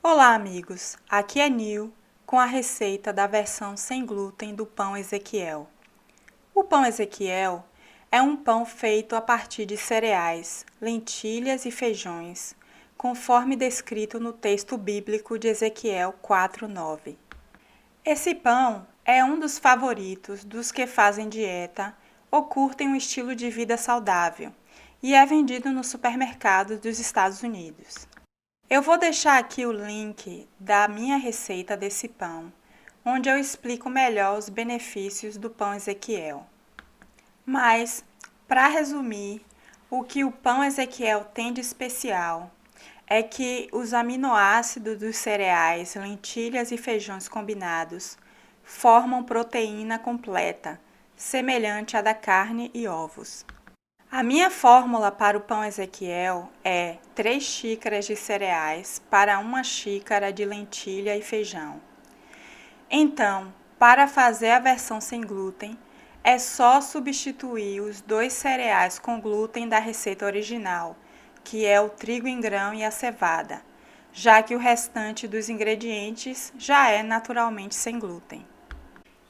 Olá, amigos! Aqui é Nil com a receita da versão sem glúten do pão Ezequiel. O pão Ezequiel é um pão feito a partir de cereais, lentilhas e feijões, conforme descrito no texto bíblico de Ezequiel 4:9. Esse pão é um dos favoritos dos que fazem dieta ou curtem um estilo de vida saudável e é vendido nos supermercados dos Estados Unidos. Eu vou deixar aqui o link da minha receita desse pão, onde eu explico melhor os benefícios do pão Ezequiel. Mas, para resumir, o que o pão Ezequiel tem de especial é que os aminoácidos dos cereais, lentilhas e feijões combinados formam proteína completa, semelhante à da carne e ovos. A minha fórmula para o pão Ezequiel é 3 xícaras de cereais para 1 xícara de lentilha e feijão. Então, para fazer a versão sem glúten, é só substituir os 2 cereais com glúten da receita original, que é o trigo em grão e a cevada, já que o restante dos ingredientes já é naturalmente sem glúten.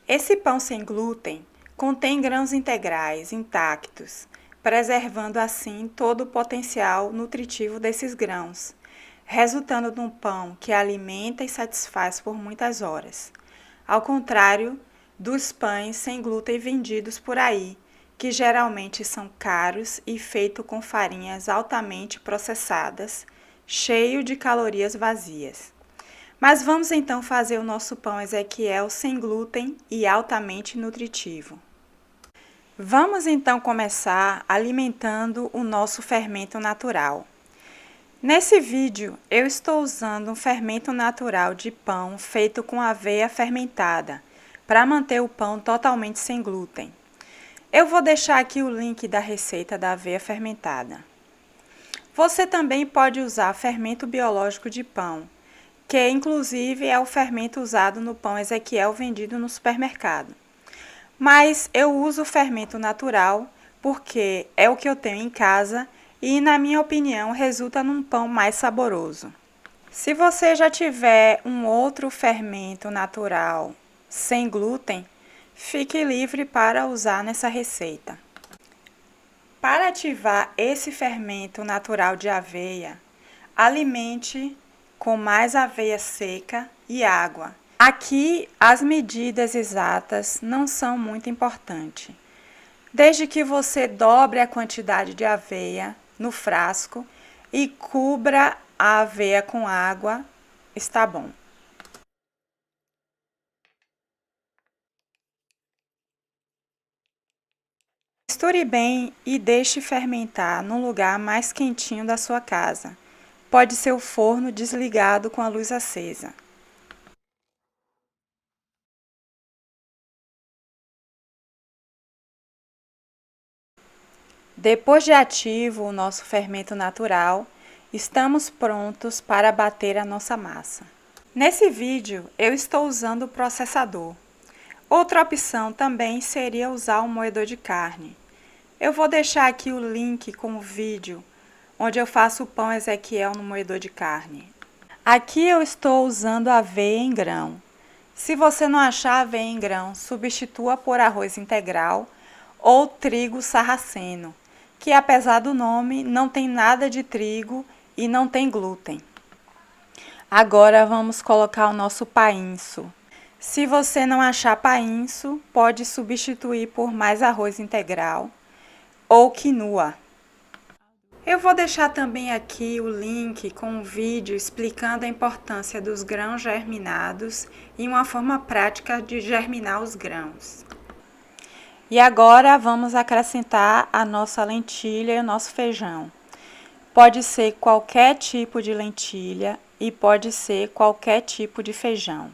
Esse pão sem glúten contém grãos integrais intactos, preservando assim todo o potencial nutritivo desses grãos, resultando num pão que alimenta e satisfaz por muitas horas. Ao contrário dos pães sem glúten vendidos por aí, que geralmente são caros e feitos com farinhas altamente processadas, cheio de calorias vazias. Mas vamos então fazer o nosso pão Ezequiel sem glúten e altamente nutritivo. Vamos então começar alimentando o nosso fermento natural. Nesse vídeo eu estou usando um fermento natural de pão feito com aveia fermentada, para manter o pão totalmente sem glúten. Eu vou deixar aqui o link da receita da aveia fermentada. Você também pode usar fermento biológico de pão, que inclusive é o fermento usado no pão Ezequiel vendido no supermercado. Mas eu uso o fermento natural porque é o que eu tenho em casa e, na minha opinião, resulta num pão mais saboroso. Se você já tiver um outro fermento natural sem glúten, fique livre para usar nessa receita. Para ativar esse fermento natural de aveia, alimente com mais aveia seca e água. Aqui, as medidas exatas não são muito importantes. Desde que você dobre a quantidade de aveia no frasco e cubra a aveia com água, está bom. Misture bem e deixe fermentar num lugar mais quentinho da sua casa. Pode ser o forno desligado com a luz acesa. Depois de ativo o nosso fermento natural, estamos prontos para bater a nossa massa. Nesse vídeo eu estou usando o processador. Outra opção também seria usar um moedor de carne. Eu vou deixar aqui o link com o vídeo onde eu faço o pão Ezequiel no moedor de carne. Aqui eu estou usando aveia em grão. Se você não achar aveia em grão, substitua por arroz integral ou trigo sarraceno, que apesar do nome não tem nada de trigo e não tem glúten. Agora vamos colocar o nosso painço. Se você não achar painço, pode substituir por mais arroz integral ou quinoa. Eu vou deixar também aqui o link com um vídeo explicando a importância dos grãos germinados e uma forma prática de germinar os grãos. E agora vamos acrescentar a nossa lentilha e o nosso feijão. Pode ser qualquer tipo de lentilha e pode ser qualquer tipo de feijão.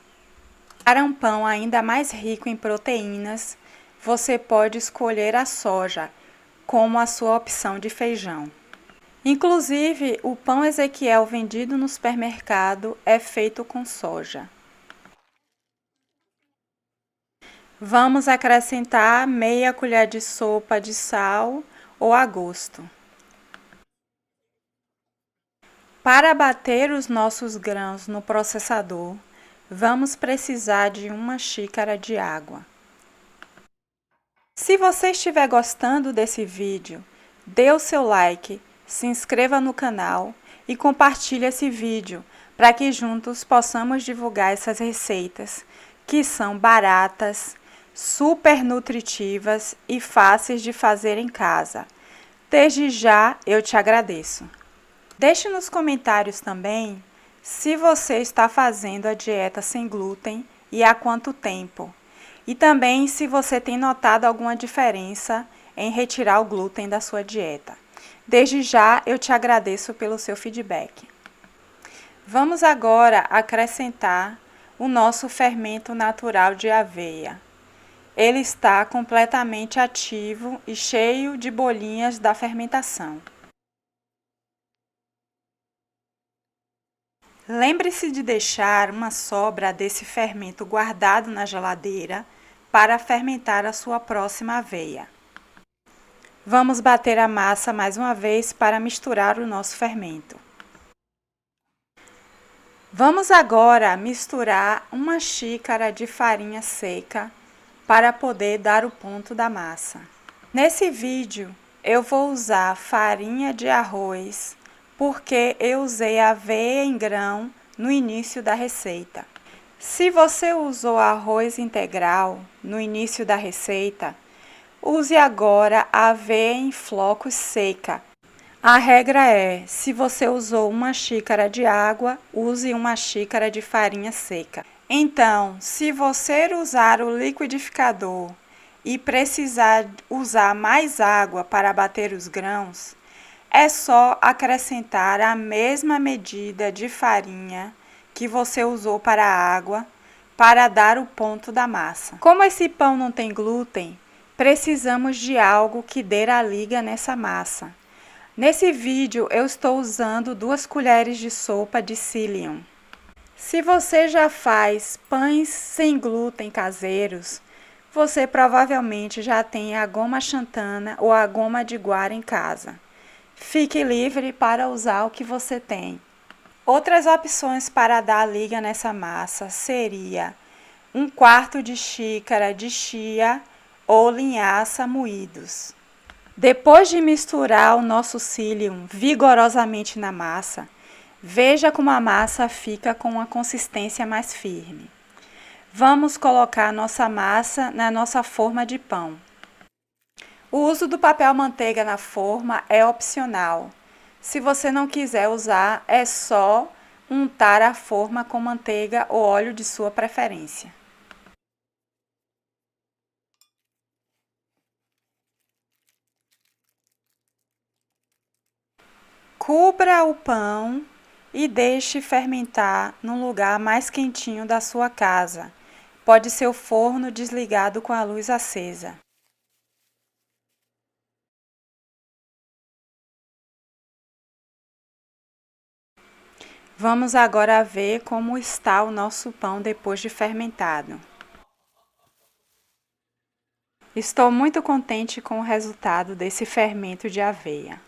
Para um pão ainda mais rico em proteínas, você pode escolher a soja como a sua opção de feijão. Inclusive, o pão Ezequiel vendido no supermercado é feito com soja. Vamos acrescentar meia colher de sopa de sal ou a gosto. Para bater os nossos grãos no processador, vamos precisar de 1 xícara de água. Se você estiver gostando desse vídeo, dê o seu like, se inscreva no canal e compartilhe esse vídeo para que juntos possamos divulgar essas receitas que são baratas, super nutritivas e fáceis de fazer em casa. Desde já eu te agradeço. Deixe nos comentários também se você está fazendo a dieta sem glúten e há quanto tempo. E também se você tem notado alguma diferença em retirar o glúten da sua dieta. Desde já eu te agradeço pelo seu feedback. Vamos agora acrescentar o nosso fermento natural de aveia. Ele está completamente ativo e cheio de bolinhas da fermentação. Lembre-se de deixar uma sobra desse fermento guardado na geladeira para fermentar a sua próxima aveia. Vamos bater a massa mais uma vez para misturar o nosso fermento. Vamos agora misturar 1 xícara de farinha seca para poder dar o ponto da massa. Nesse vídeo eu vou usar farinha de arroz porque eu usei aveia em grão no início da receita. Se você usou arroz integral no início da receita, use agora a aveia em flocos seca. A regra é, se você usou 1 xícara de água, use 1 xícara de farinha seca. Então, se você usar o liquidificador e precisar usar mais água para bater os grãos, é só acrescentar a mesma medida de farinha que você usou para a água para dar o ponto da massa. Como esse pão não tem glúten, precisamos de algo que dê a liga nessa massa. Nesse vídeo eu estou usando 2 colheres de sopa de psyllium. Se você já faz pães sem glúten caseiros, você provavelmente já tem a goma xantana ou a goma de guar em casa. Fique livre para usar o que você tem. Outras opções para dar liga nessa massa seria 1/4 de xícara de chia ou linhaça moídos. Depois de misturar o nosso psyllium vigorosamente na massa, veja como a massa fica com uma consistência mais firme. Vamos colocar nossa massa na nossa forma de pão. O uso do papel manteiga na forma é opcional. Se você não quiser usar, é só untar a forma com manteiga ou óleo de sua preferência. Cubra o pão e deixe fermentar num lugar mais quentinho da sua casa. Pode ser o forno desligado com a luz acesa. Vamos agora ver como está o nosso pão depois de fermentado. Estou muito contente com o resultado desse fermento de aveia.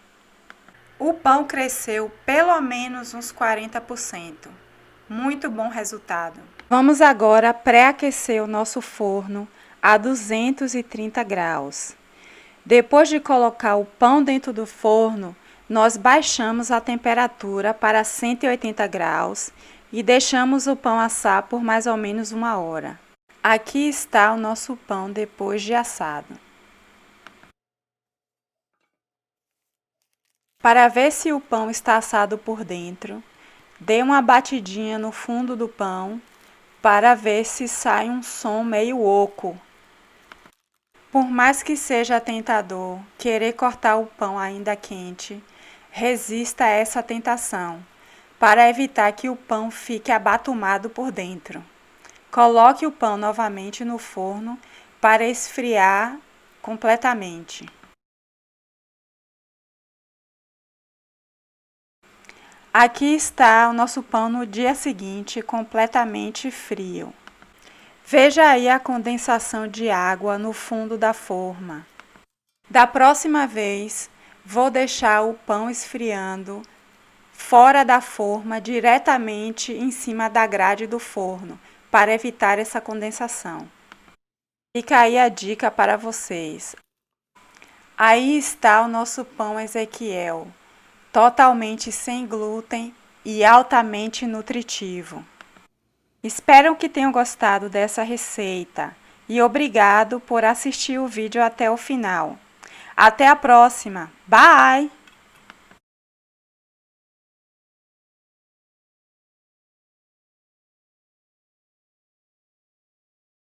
O pão cresceu pelo menos uns 40%. Muito bom resultado. Vamos agora pré-aquecer o nosso forno a 230 graus. Depois de colocar o pão dentro do forno, nós baixamos a temperatura para 180 graus e deixamos o pão assar por mais ou menos 1 hora. Aqui está o nosso pão depois de assado. Para ver se o pão está assado por dentro, dê uma batidinha no fundo do pão para ver se sai um som meio oco. Por mais que seja tentador querer cortar o pão ainda quente, resista a essa tentação, para evitar que o pão fique abatumado por dentro. Coloque o pão novamente no forno para esfriar completamente. Aqui está o nosso pão no dia seguinte, completamente frio. Veja aí a condensação de água no fundo da forma. Da próxima vez, vou deixar o pão esfriando fora da forma, diretamente em cima da grade do forno, para evitar essa condensação. Fica aí a dica para vocês. Aí está o nosso pão Ezequiel, totalmente sem glúten e altamente nutritivo. Espero que tenham gostado dessa receita e obrigado por assistir o vídeo até o final. Até a próxima. Bye!